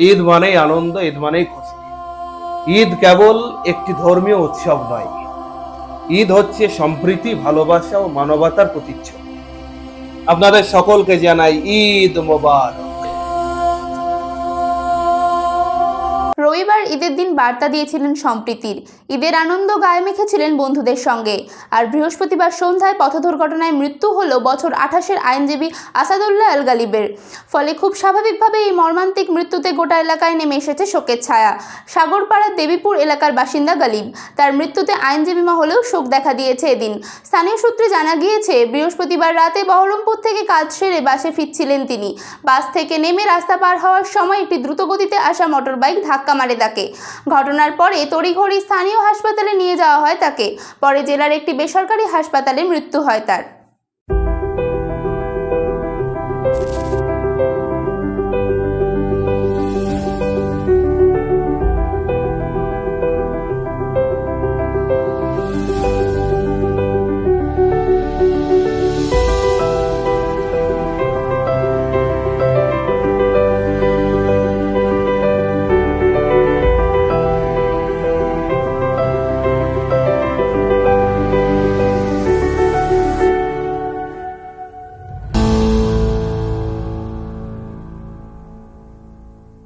ঈদ মানেই আনন্দ, ঈদ মানেই খুশি। ঈদ কেবল একটি ধর্মীয় উৎসব নয়, ঈদ হচ্ছে সম্প্রীতি, ভালোবাসা ও মানবতার প্রতিচ্ছবি। আপনাদের সকলকে জানাই ঈদ মোবারক। রবিবার ঈদের দিন বার্তা দিয়েছিলেন সম্প্রীতির। ঈদের আনন্দ গায়ে মেখেছিলেন বন্ধুদের সঙ্গে। আর বৃহস্পতিবার সন্ধ্যায় পথ দুর্ঘটনায় মৃত্যু হলো বছর 28-এর আইনজীবী আসাদুল্লাহ আল গালিবের। ফলে খুব স্বাভাবিকভাবে এই মর্মান্তিক মৃত্যুতে গোটা এলাকায় নেমে এসেছে শোকের ছায়া। সাগরপাড়ার দেবীপুর এলাকার বাসিন্দা গালিব, তার মৃত্যুতে আইনজীবী মহলেও শোক দেখা দিয়েছে এদিন। স্থানীয় সূত্রে জানা গিয়েছে, বৃহস্পতিবার রাতে বহরমপুর থেকে কাজ সেরে বাসে ফিরছিলেন তিনি। বাস থেকে নেমে রাস্তা পার হওয়ার সময় একটি দ্রুতগতিতে আসা মোটরবাইক ধাক্কা মারে তাকে। ঘটনার পরে তড়িঘড়ি স্থানীয় হাসপাতালে নিয়ে যাওয়া হয় তাকে। পরে জেলার একটি বেসরকারি হাসপাতালে মৃত্যু হয় তার।